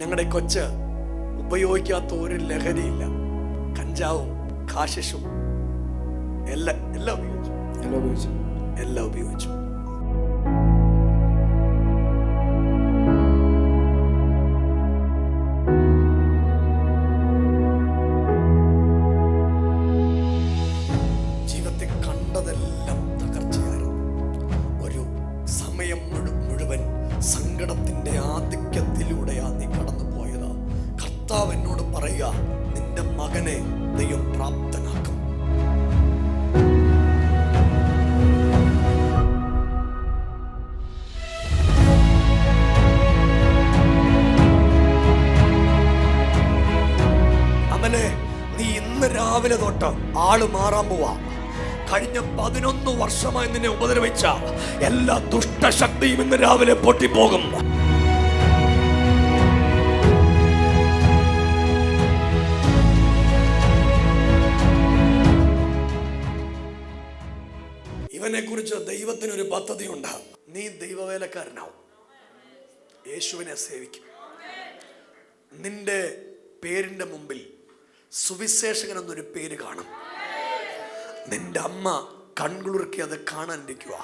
ഞങ്ങളുടെ കൊച്ച് ഉപയോഗിക്കാത്ത ഒരു ലഹരിയില്ല. കഞ്ചാവും കാശിഷും എല്ലാം ഉപയോഗിച്ചു. ജീവിതത്തിൽ കണ്ടതെല്ലാം തകർച്ചയായിരുന്നു. ഒരു സമയം മുഴുവൻ സങ്കടത്തിന്റെ ആധിക്യത്തിലൂടെയാണ് നീ കടന്നു പോയത്. കർത്താവ് എന്നോട് പറയുക, നിന്റെ മകനെ ദൈവം പ്രാപ്തനാക്കും. അവനെ നീ ഇന്ന് രാവിലെ തൊട്ട് ആള് മാറാൻ പോവാ. കഴിഞ്ഞ 11 വർഷമായി നിന്നെ ഉപദ്രവിച്ച എല്ലാ ദുഷ്ടശക്തിയും ഇന്ന് രാവിലെ പൊട്ടിപ്പോകും. ഇവനെ കുറിച്ച് ദൈവത്തിനൊരു പദ്ധതിയുണ്ട്. നീ ദൈവവേലക്കാരനാവും, യേശുവിനെ സേവിക്കും. നിന്റെ പേരിന്റെ മുമ്പിൽ സുവിശേഷകൻ എന്നൊരു പേര് കാണും. നിന്റെ അമ്മ കൺകുളിർക്കി അത് കാണാനിരിക്കുക.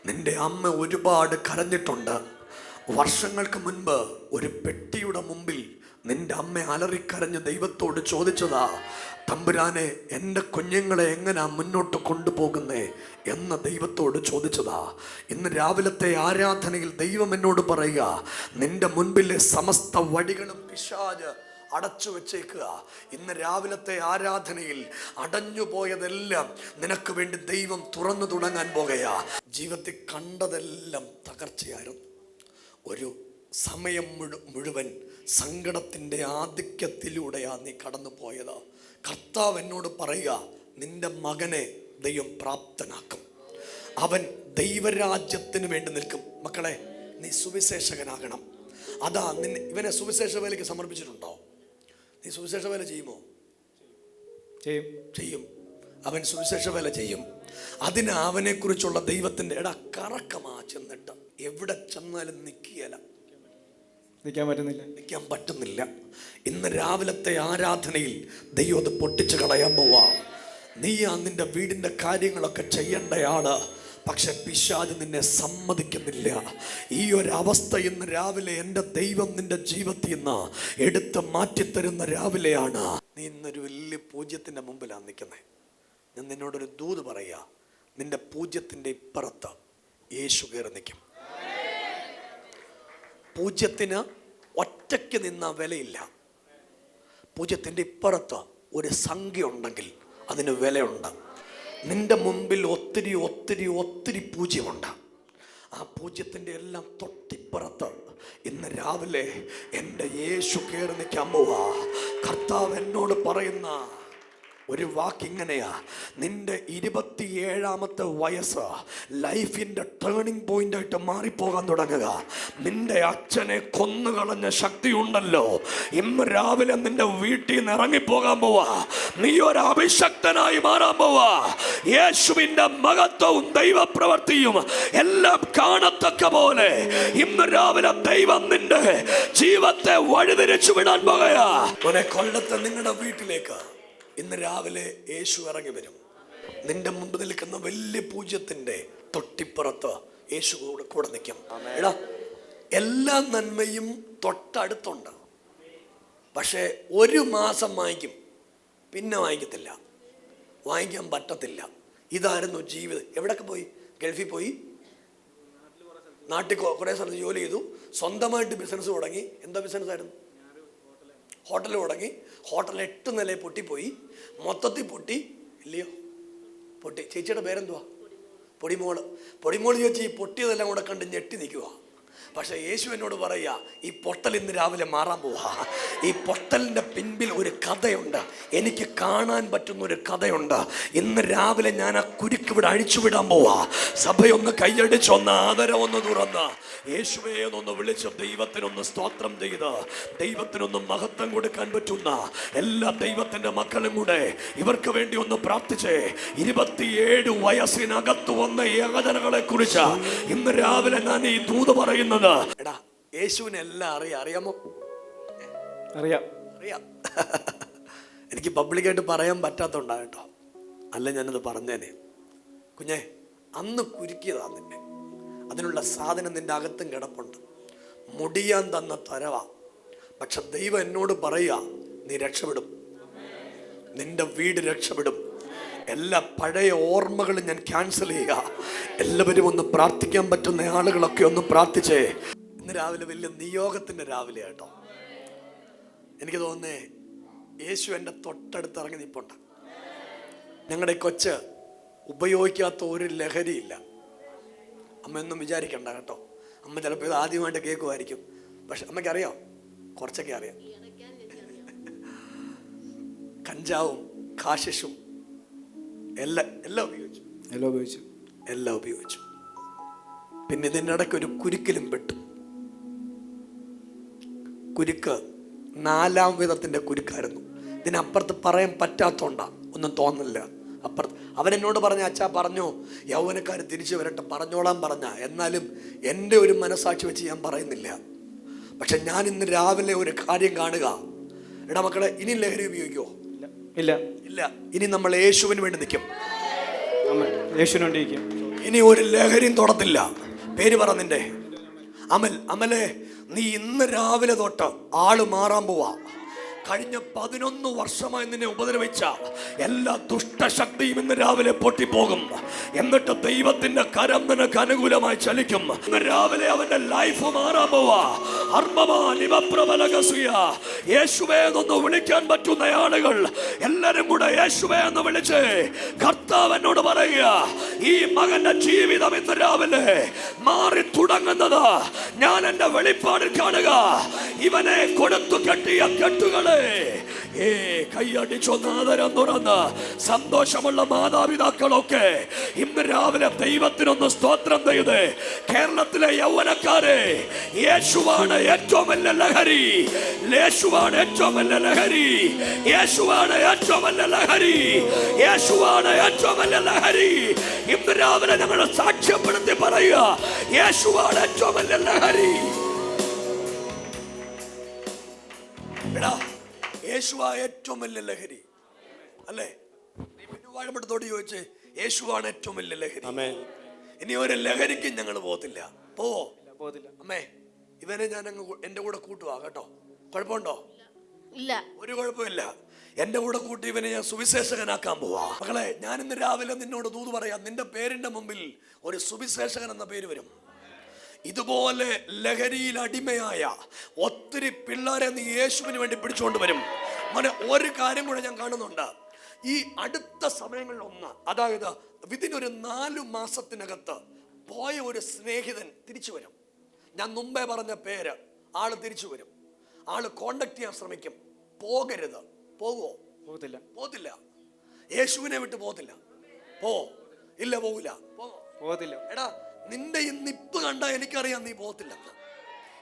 നിന്റെ അമ്മ ഒരുപാട് കരഞ്ഞിട്ടുണ്ട്. വർഷങ്ങൾക്ക് മുൻപ് ഒരു പെട്ടിയുടെ മുമ്പിൽ നിന്റെ അമ്മ അലറിക്കരഞ്ഞ് ദൈവത്തോട് ചോദിച്ചതാ, തമ്പുരാനെ എൻ്റെ കുഞ്ഞുങ്ങളെ എങ്ങനെയാ മുന്നോട്ട് കൊണ്ടുപോകുന്നേ എന്ന് ദൈവത്തോട് ചോദിച്ചതാ. ഇന്ന് രാവിലത്തെ ആരാധനയിൽ ദൈവം എന്നോട് പറയുക, നിന്റെ മുൻപിലെ സമസ്ത വഴികളും പിശാച് അടച്ചു വെച്ചേക്കുക. ഇന്ന് രാവിലത്തെ ആരാധനയിൽ അടഞ്ഞുപോയതെല്ലാം നിനക്ക് വേണ്ടി ദൈവം തുറന്നു തുടങ്ങാൻ പോകുകയാ. ജീവിതത്തിൽ കണ്ടതെല്ലാം തകർച്ചയായിരുന്നു. ഒരു സമയം മുഴുവൻ സങ്കടത്തിൻ്റെ ആധിക്യത്തിലൂടെയാണ് നീ കടന്നു പോയത്. കർത്താവ് എന്നോട് പറയുക, നിന്റെ മകനെ ദൈവം പ്രാപ്തനാക്കും. അവൻ ദൈവരാജ്യത്തിന് വേണ്ടി നിൽക്കും. മക്കളെ, നീ സുവിശേഷകനാകണം. അതാ ഇവനെ സുവിശേഷ വേലയ്ക്ക് സമർപ്പിച്ചിട്ടുണ്ടോ? നീ സുവിശേഷ വേല ചെയ്യുമോ? ചെയ്യും. അവൻ സുവിശേഷ വേല ചെയ്യും. അതിന് അവനെ കുറിച്ചുള്ള ദൈവത്തിന്റെ കറക്കമാ. ചെന്നിട്ട് എവിടെ ചെന്നാലും നിൽക്കാൻ പറ്റുന്നില്ല. ഇന്ന് രാവിലത്തെ ആരാധനയിൽ ദൈവം അത് പൊട്ടിച്ചു കളയാൻ പോവാ. നീയാ നിന്റെ വീടിന്റെ കാര്യങ്ങളൊക്കെ ചെയ്യേണ്ടയാള്. പക്ഷെ പിശാച് നിന്നെ സമ്മതിക്കുന്നില്ല. ഈ ഒരു അവസ്ഥ ഇന്ന് രാവിലെ എൻ്റെ ദൈവം നിന്റെ ജീവിതത്തിൽ നിന്ന് എടുത്ത് മാറ്റിത്തരുന്ന രാവിലെയാണ്. നീ ഇന്നൊരു വലിയ പൂജ്യത്തിൻ്റെ മുമ്പിലാണ് നിൽക്കുന്നത്. ഞാൻ നിന്നോടൊരു ദൂത് പറയുക, നിന്റെ പൂജ്യത്തിൻ്റെ ഇപ്പുറത്ത് യേശു കയറി നിൽക്കും. പൂജ്യത്തിന് ഒറ്റയ്ക്ക് നിന്ന വിലയില്ല. പൂജ്യത്തിൻ്റെ ഇപ്പുറത്ത് ഒരു സംഖ്യ ഉണ്ടെങ്കിൽ അതിന് വിലയുണ്ട്. നിന്റെ മുമ്പിൽ ഒത്തിരി പൂജ്യമുണ്ട്. ആ പൂജ്യത്തിൻ്റെ എല്ലാം തൊട്ടിപ്പുറത്ത് ഇന്ന് രാവിലെ എൻ്റെ യേശു കയറി നിൽക്കാൻ പോവാ. കർത്താവ് എന്നോട് പറയുന്ന ഒരു വാക്കിങ്ങനെയാ, നിന്റെ 27ാമത്തെ വയസ്സ് ലൈഫിൻ്റെ ടേണിംഗ് പോയിന്റ് ആയിട്ട് മാറിപ്പോകാൻ തുടങ്ങുക. നിന്റെ അച്ഛനെ കൊന്നുകളഞ്ഞ ശക്തി ഉണ്ടല്ലോ, ഇന്ന് രാവിലെ നിന്റെ വീട്ടിൽ നിന്ന് ഇറങ്ങിപ്പോകാൻ പോവാ. നീ ഒരു അഭിഷക്തനായി മാറാൻ പോവാ. യേശുവിൻ്റെ മഹത്വവും ദൈവപ്രവൃത്തിയും എല്ലാം കാണത്തക്ക പോലെ ഇന്ന് രാവിലെ ദൈവം നിന്റെ ജീവിതത്തെ വഴിതിരിച്ചു വിടാൻ പോകുകയാ. കൊല്ലത്തെ നിങ്ങളുടെ വീട്ടിലേക്ക് ഇന്ന് രാവിലെ യേശു ഇറങ്ങി വരും. നിന്റെ മുമ്പ് നിൽക്കുന്ന വലിയ പൂജ്യത്തിന്റെ തൊട്ടിപ്പുറത്ത് യേശു കൂടെ നിൽക്കും. എടാ, എല്ലാ നന്മയും തൊട്ടടുത്തുണ്ട്. പക്ഷേ ഒരു മാസം വാങ്ങിക്കും, പിന്നെ വാങ്ങിക്കത്തില്ല, വാങ്ങിക്കാൻ പറ്റത്തില്ല. ഇതായിരുന്നു ജീവിതം. എവിടെയൊക്കെ പോയി? ഗൾഫിൽ പോയി, നാട്ടിൽ കുറേ സ്ഥലത്ത് ജോലി ചെയ്തു, സ്വന്തമായിട്ട് ബിസിനസ് തുടങ്ങി. എന്താ ബിസിനസ്സായിരുന്നു? ഹോട്ടൽ തുടങ്ങി. ഹോട്ടൽ 8 നിലയിൽ പൊട്ടിപ്പോയി. മൊത്തത്തിൽ പൊട്ടി ഇല്ലയോ? പൊട്ടി. ചേച്ചിയുടെ പേരെന്തുവാ? പൊടിമോള് ചേച്ചി ഈ പൊട്ടിയതെല്ലാം കൂടെ കണ്ട് ഞെട്ടി നിൽക്കുക. പക്ഷെ യേശു എന്നോട് പറയുക, ഈ പൊട്ടൽ ഇന്ന് രാവിലെ മാറാൻ പോവാ. ഈ പൊട്ടലിൻ്റെ പിൻപിൽ ഒരു കഥയുണ്ട്. എനിക്ക് കാണാൻ പറ്റുന്ന ഒരു കഥയുണ്ട്. ഇന്ന് രാവിലെ ഞാൻ ആ കുരുക്ക് ഇവിടെ അഴിച്ചുവിടാൻ പോവാ. സഭയൊന്ന് കൈയടിച്ച് ഒന്ന് ആദരവൊന്ന് തുറന്ന് യേശുവേ എന്നൊന്ന് വിളിച്ച് ദൈവത്തിനൊന്ന് സ്തോത്രം ചെയ്ത് ദൈവത്തിനൊന്ന് മഹത്വം കൊടുക്കാൻ പറ്റുന്ന എല്ലാ ദൈവത്തിൻ്റെ മക്കളും കൂടെ ഇവർക്ക് വേണ്ടി ഒന്ന് പ്രാർത്ഥിച്ചേ. 27 വയസ്സിനകത്ത് വന്ന യാതനകളെ കുറിച്ച് ഇന്ന് രാവിലെ ഞാൻ ഈ ദൂത് പറയുന്നത്. എടാ, യേശുവിനെ എല്ലാം അറിയാമോ? അറിയാം. എനിക്ക് പബ്ലിക്കായിട്ട് പറയാൻ പറ്റാത്തോണ്ടാ കേട്ടോ, അല്ല ഞാനത് പറഞ്ഞേനെ. കുഞ്ഞെ, അന്ന് കുരുക്കിയതാ നിന്നെ. അതിനുള്ള സാധനം നിന്റെ അകത്തും കിടപ്പുണ്ട്. മുടിയാൻ തന്ന തരവാ. പക്ഷെ ദൈവം എന്നോട് പറയുക, നീ രക്ഷപ്പെടും, നിന്റെ വീട് രക്ഷപ്പെടും. എല്ലാ പഴയ ഓർമ്മകളും ഞാൻ ക്യാൻസൽ ചെയ്യുക. എല്ലാവരും ഒന്ന് പ്രാർത്ഥിക്കാൻ പറ്റുന്ന ആളുകളൊക്കെ ഒന്ന് പ്രാർത്ഥിച്ചേ. ഇന്ന് രാവിലെ വലിയ നിയോഗത്തിന്റെ രാവിലെ കേട്ടോ. എനിക്ക് തോന്നുന്നേ യേശു എൻ്റെ തൊട്ടടുത്ത് ഇറങ്ങി നിൽപ്പുണ്ട്. ഞങ്ങളുടെ കൊച്ച് ഉപയോഗിക്കാത്ത ഒരു ലഹരിയില്ല. അമ്മയൊന്നും വിചാരിക്കണ്ട കേട്ടോ. അമ്മ ചിലപ്പോൾ ഇത് ആദ്യമായിട്ട് കേൾക്കുമായിരിക്കും. പക്ഷെ അമ്മയ്ക്കറിയാം, കുറച്ചൊക്കെ അറിയാം. കഞ്ചാവും കാശിഷും എല്ലാം ഉപയോഗിച്ചു. പിന്നെ ഇതിൻ്റെ ഇടയ്ക്ക് ഒരു കുരുക്കിലും പെട്ടു. കുരുക്ക് 4-ാം വിധത്തിന്റെ കുരുക്കായിരുന്നു. ഇതിനപ്പുറത്ത് പറയാൻ പറ്റാത്തോണ്ടാ, ഒന്നും തോന്നില്ല. അപ്പുറത്ത് അവനെന്നോട് പറഞ്ഞ, അച്ഛാ പറഞ്ഞു യൗവനക്കാർ തിരിച്ചു വരട്ടെ, പറഞ്ഞോളാൻ പറഞ്ഞ. എന്നാലും എൻ്റെ ഒരു മനസാക്ഷി വെച്ച് ഞാൻ പറയുന്നില്ല. പക്ഷെ ഞാൻ ഇന്ന് രാവിലെ ഒരു കാര്യം കാണുക. എടാ മക്കളെ, ഇനി ലഹരി ഉപയോഗിക്കുമോ? ഇല്ല. ഇനി നമ്മൾ യേശുവിന് വേണ്ടി നിൽക്കും. ഇനി ഒരു ലഹരിയും തൊടത്തില്ല. പേര് പറ നിന്റെ. അമലെ, നീ ഇന്ന് രാവിലെ തൊട്ട് ആള് മാറാൻ പോവാ. കഴിഞ്ഞ 11 വർഷമായി നിന്നെ ഉപദ്രവിച്ച എല്ലാ ദുഷ്ടശക്തിയും ഇന്ന് രാവിലെ പൊട്ടിപ്പോകും. എന്നിട്ട് ദൈവത്തിന്റെ കരം നിനക്ക് അനുകൂലമായി ചലിക്കും. ഇന്ന് രാവിലെ അവന്റെ ലൈഫ് മാറാൻ പോവാ. യേശുവേ എന്നൊന്ന് വിളിക്കാൻ പറ്റുന്ന ആളുകൾ എല്ലാരും കൂടെ യേശുവേ എന്ന് വിളിച്ച് കർത്താവ് എന്നോട് പറയുക, ഈ മകന്റെ ജീവിതം ഇന്ന് രാവിലെ മാറി തുടങ്ങുന്നത് ഞാൻ എന്റെ വെളിപ്പാടിൽ കാണുക. ഇവനെ കൊടുത്തു കെട്ടിയ കെട്ടുകളെ കൈയടിച്ചൊന്നാദരം തുറന്ന് സന്തോഷമുള്ള മാതാപിതാക്കളൊക്കെ ഇന്ന് രാവിലെ ദൈവത്തിനൊന്ന് സ്തോത്രം ചെയ്ത്, കേരളത്തിലെ യൗവനക്കാരെ, യേശുവാണ് ഏറ്റവും വലിയ ലഹരി. യേശുവാണ് ഏറ്റവും വലിയ ലഹരി. യേശുവാണ് ഏറ്റവും വലിയ ലഹരി. യേശുവാണ് ഏറ്റവും വലിയ ലഹരി. ഇന്ന് രാവിലെ ഞങ്ങൾ സാക്ഷ്യപ്പെടുത്തി പറയുക, യേശുവാണ് ഏറ്റവും വലിയ ലഹരി. യേശുവാ ഏറ്റവും വലിയ ലഹരി അല്ലേ? വാഴമ്പടത്തോട് ചോദിച്ചേ, യേശുവാണ് ഏറ്റവും വലിയ ലഹരി. ഇനി ഒരു ലഹരിക്കും ഞങ്ങൾ പോകത്തില്ല. പോവത്തില്ല അമ്മേ? ഇവനെ ഞാൻ എന്റെ കൂടെ കൂട്ടുവാ കേട്ടോ. കുഴപ്പമുണ്ടോ? ഇല്ല, ഒരു കുഴപ്പമില്ല. എന്റെ കൂടെ കൂട്ടി ഇവനെ ഞാൻ സുവിശേഷകനാക്കാൻ പോവാ. മക്കളെ, ഞാൻ ഇന്ന് രാവിലെ നിന്നോട് ദൂത് പറയാം. നിന്റെ പേരിന്റെ മുമ്പിൽ ഒരു സുവിശേഷകൻ എന്ന പേര് വരും. ഇതുപോലെ ലഹരിയിൽ അടിമയായ ഒത്തിരി പിള്ളേരെ നീ യേശുവിന് വേണ്ടി പിടിച്ചുകൊണ്ട് വരും. മോനെ, ഒരു കാര്യം കൂടെ ഞാൻ കാണുന്നുണ്ട്. ഈ അടുത്ത സമയങ്ങളിലൊന്ന്, അതായത് വിതിനൊരു 4 മാസത്തിനകത്ത് പോയ ഒരു സ്നേഹിതൻ തിരിച്ചു വരും. ഞാൻ മുമ്പേ പറഞ്ഞ പേര്, ആള് തിരിച്ചു വരും. ആള് കോണ്ടാക്ട് ചെയ്യാൻ ശ്രമിക്കും. പോകരുത്. പോകുമോ? പോകത്തില്ല. യേശുവിനെ വിട്ട് പോകത്തില്ല. പോകത്തില്ല. എടാ, നിന്റെ ഈ നിപ്പ് കണ്ടാ എനിക്കറിയാം നീ പോകത്തില്ലെന്ന്.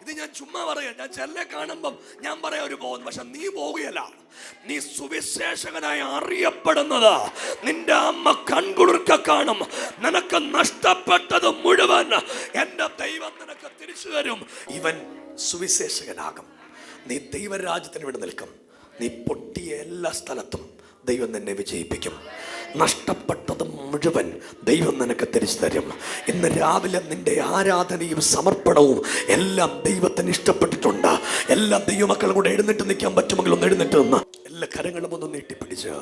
ഇത് ഞാൻ ചുമ്മാ പറയാം. ഞാൻ ചെല്ലെ കാണുമ്പം ഞാൻ പറയാം ഒരു പോകുന്നു. പക്ഷെ നീ പോകുകയല്ല. നീ സുവിശേഷകനായി അറിയപ്പെടുന്നത് നിന്റെ അമ്മ കൺകുളിർക്ക കാണും. നിനക്ക് നഷ്ടപ്പെട്ടത് മുഴുവൻ എന്റെ ദൈവം നിനക്ക് തിരിച്ചു തരും. ഇവൻ സുവിശേഷകനാകും. നീ ദൈവരാജ്യത്തിന് വേണ്ടി നിൽക്കും. നീ പൊട്ടിയ എല്ലാ സ്ഥലത്തും ദൈവം നിന്നെ വിജയിപ്പിക്കും. നഷ്ടപ്പെട്ടത് മുഴുവൻ ദൈവം നിനക്ക് തിരിച്ചു തരും. ഇന്ന് രാവിലെ നിന്റെ ആരാധനയും സമർപ്പണവും എല്ലാം ദൈവത്തിന് ഇഷ്ടപ്പെട്ടിട്ടുണ്ട്. എല്ലാ ദൈവമക്കളും കൂടെ എഴുന്നേറ്റ് നിൽക്കാൻ പറ്റുമെങ്കിൽ ഒന്ന് എഴുന്നേറ്റ് നിന്ന് എല്ലാ കരങ്ങളും ഒന്ന് നീട്ടിപ്പിടിച്ച്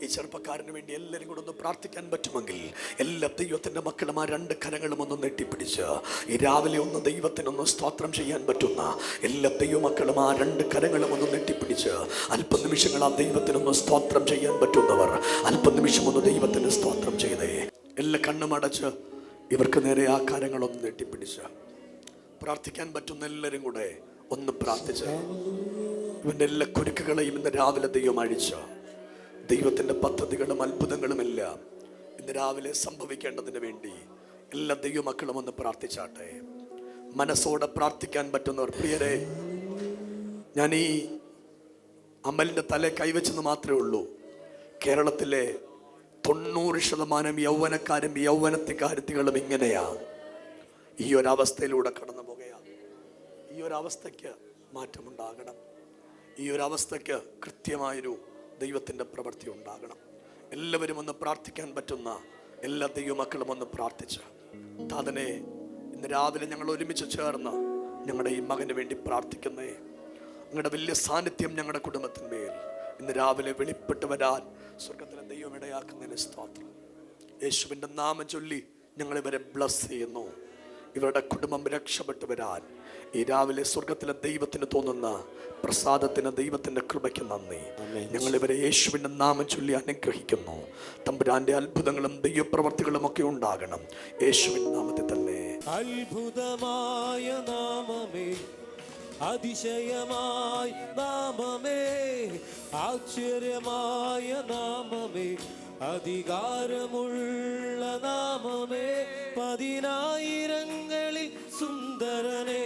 ഈ ചെറുപ്പക്കാരന് വേണ്ടി എല്ലാവരും കൂടെ ഒന്ന് പ്രാർത്ഥിക്കാൻ പറ്റുമെങ്കിൽ എല്ലാ ദൈവത്തിന്റെ മക്കളും ആ 2 കരങ്ങളും ഒന്ന് നീട്ടിപ്പിടിച്ച് ഈ രാവിലെ ഒന്ന് ദൈവത്തിനൊന്ന് സ്തോത്രം ചെയ്യാൻ പറ്റുന്ന എല്ലാ ദൈവമക്കളും ആ 2 കരങ്ങളും ഒന്ന് നീട്ടിപ്പിടിച്ച് അല്പനിമിഷങ്ങൾ ആ ദൈവത്തിനൊന്ന് സ്തോത്രം ചെയ്യാൻ പറ്റുന്നവർ അല്പനിമിഷം ഒന്ന് ദൈവത്തിന് സ്തോത്രം ചെയ്തേ. എല്ലാ കണ്ണും അടച്ച് ഇവർക്ക് നേരെ ആ കരങ്ങളൊന്ന് നീട്ടിപ്പിടിച്ച് പ്രാർത്ഥിക്കാൻ പറ്റുന്ന എല്ലാവരും കൂടെ ഒന്ന് പ്രാർത്ഥിച്ച് ഇവന്റെ എല്ലാ കുരുക്കുകളെയും ഇന്ന് രാവിലെ ദൈവം അഴിച്ച ദൈവത്തിന്റെ പദ്ധതികളും അത്ഭുതങ്ങളും എല്ലാം ഇന്ന് രാവിലെ സംഭവിക്കേണ്ടതിന് വേണ്ടി എല്ലാ ദൈവമക്കളും ഒന്ന് പ്രാർത്ഥിച്ചാട്ടെ. മനസ്സോടെ പ്രാർത്ഥിക്കാൻ പറ്റുന്നവർ പ്രിയരെ, ഞാൻ ഈ അമലിന്റെ തല കൈവച്ചെന്ന് മാത്രമേ ഉള്ളൂ. കേരളത്തിലെ 90% യൗവനക്കാരും യൗവനത്തിക്കാരുത്തികളും ഇങ്ങനെയാ. ഈ ഒരവസ്ഥയിലൂടെ കടന്നു പോകുകയാണ്. ഈ ഒരവസ്ഥയ്ക്ക് മാറ്റമുണ്ടാകണം. ഈ ഒരു അവസ്ഥയ്ക്ക് കൃത്യമായൊരു ദൈവത്തിൻ്റെ പ്രവൃത്തി ഉണ്ടാകണം. എല്ലാവരും ഒന്ന് പ്രാർത്ഥിക്കാൻ പറ്റുന്ന എല്ലാ ദൈവമക്കളും ഒന്ന് പ്രാർത്ഥിച്ച് താതനെ, ഇന്ന് രാവിലെ ഞങ്ങൾ ഒരുമിച്ച് ചേർന്ന് ഞങ്ങളുടെ ഈ മകന് വേണ്ടി പ്രാർത്ഥിക്കുന്നേ. നിങ്ങളുടെ വലിയ സാന്നിധ്യം ഞങ്ങളുടെ കുടുംബത്തിന്മേൽ ഇന്ന് രാവിലെ വെളിപ്പെട്ട് വരാൻ സ്വർഗത്തിലെ ദൈവം ഇടയാക്കുന്നതിന് സ്തോത്രം. യേശുവിൻ്റെ നാമം ചൊല്ലി ഞങ്ങളിവരെ ബ്ലസ് ചെയ്യുന്നു. ഇവരുടെ കുടുംബം രക്ഷപ്പെട്ടു വരാൻ ഈ രാവിലെ സ്വർഗത്തിലെ ദൈവത്തിന് തോന്നുന്ന പ്രസാദത്തിന്, ദൈവത്തിൻ്റെ കൃപയ്ക്ക് നന്ദി. ഞങ്ങളിവരെ യേശുവിൻ്റെ നാമം ചൊല്ലി അനുഗ്രഹിക്കുന്നു. തമ്പുരാന്റെ അത്ഭുതങ്ങളും ദൈവപ്രവർത്തികളും ഒക്കെ ഉണ്ടാകണം യേശുവിൻ്റെ നാമത്തിൽ തന്നെ. അത്ഭുതമായ നാമമേ, അതിശയമായ നാമമേ, ആശ്ചര്യമായ നാമമേ, അധികാരമുള്ള നാമമേ, പതിനായിരങ്ങളിൽ സുന്ദരനെ,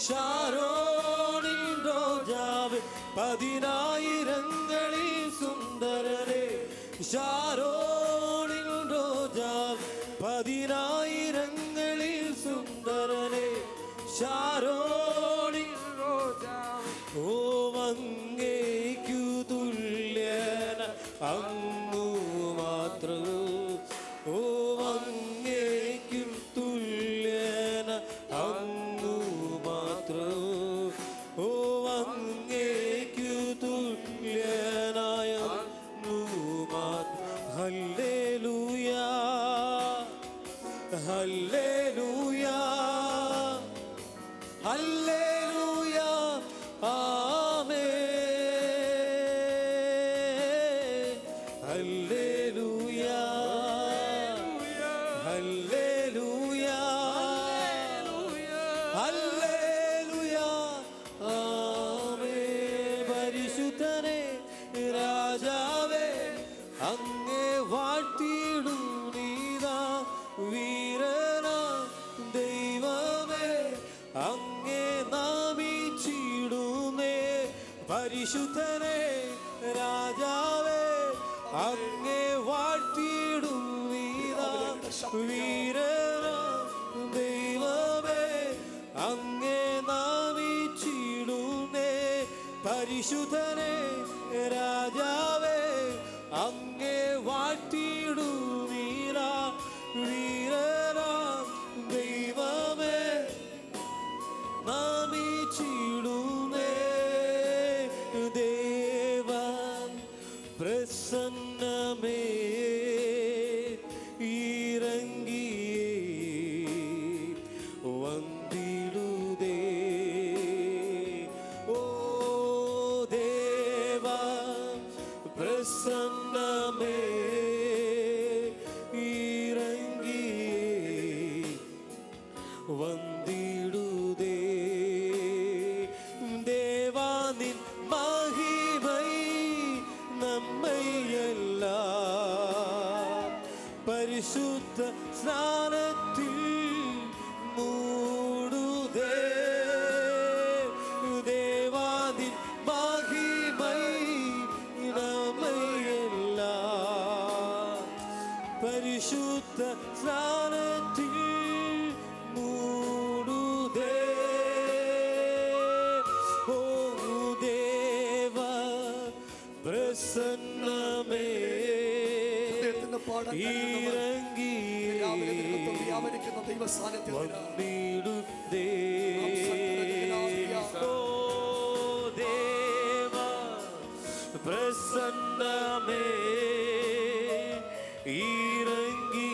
ശാരോണിൻ രാജാവേ, പതിനായിരങ്ങളിൽ സുന്ദരനെ, ശാരോണിൻ രാജാവേ, പതിനായിരങ്ങളിൽ സുന്ദരനെ, ശാരോണിൻ രാജാവേ. ഓ അങ്ങേക്കു തുല്യന അങ്ങു മാത്രം, ഓ അങ്ങേക്കു തുല്യന അങ്ങു മാത്രം, ഓ അങ്ങേക്കു തുല്യനായ അങ്ങു മാത്രം. ഹല്ലേലൂയാ, ഹല്ലേലൂയാ, ഹല്ലേലൂയാ, ആമേൻ. ഹല്ലേലൂയാ, ഹല്ലേലൂയാ, ഹല്ലേലൂയാ, ആമേൻ. പരിശുദ്ധനെ രാജാവേ, അങ്ങേ വാഴ്ത്തിയിടും നീതാ, വീരനാ ദൈവമേ, അങ്ങേ നാമിച്ചിടുന്നേ. പരിശുദ്ധനെ രാജാവേ, അങ്ങേ വാഴ്ത്തിയിടും നീതാ, വീരനാ ദൈവമേ, അങ്ങേ നാമിച്ചിടുന്നേ. പരിശുദ്ധനെ രാജാവേ, അങ്ങേ വാഴ്ത്തിയിടും നീതാ, വീരനാ ദൈവമേ, നാമിച്ചിടുന്നേ. ദേവൻ പ്രസന്നമേ ഇറങ്ങിയേ വന്നിടുതേ. ഓ ദേവൻ പ്രസന്നമേ ഇറങ്ങിയേ വന്നിടുതേ. ദേവാനിൻ മഹിമൈ നമ്മയെല്ലാം പരിശുദ്ധ സ്നാനത്തിൽ മൂടുതേ. ദേവാനിൻ മഹിമൈ നമ്മയെല്ലാം പരിശുദ്ധ സ്നാനത്തിൽ മൂടുതേ. ഓ ദേവ പ്രസന്നമേ ഇറങ്ങി വന്നിടുതേ. ഓ ദേവ പ്രസന്നമേ ഇറങ്ങി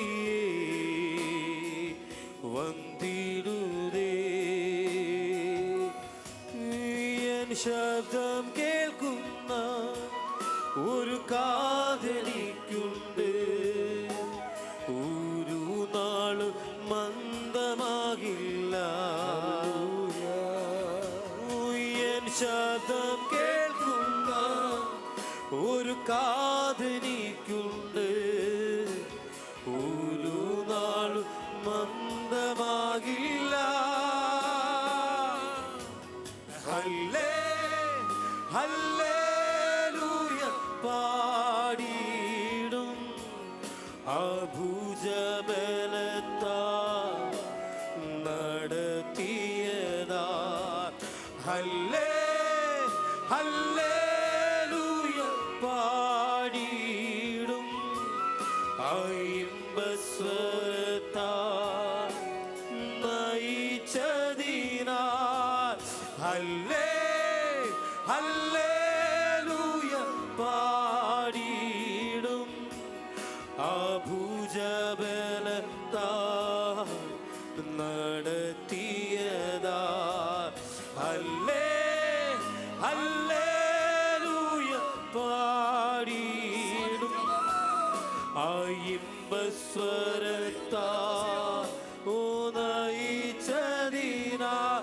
വന്നിടുതേ. എൻ ശബ്ദം കേൾക്കുന്ന ഒരു കാതലിക്കുണ്ട്, ഒരു നാള് മന്ദമാകില്ല. എൻ ശബ്ദം കേൾക്കുന്ന ഒരു കാതലിക്കുണ്ട്, ഒരു നാള് മന്ദമാകില്ല. ഹല്ലേ ഹല്ലേലൂയ പാടിയിടും അഭുജബലത്താ നടത്തിയതാ. ഹല്ലേ ഹല്ലേലൂയ പാടിയിടും ഇമ്പസ്വരത്താൽ നയിച്ചതിനാൽ ഹല്ലേലൂയ പാടിയിടും അഭുജബലത്താൽ നട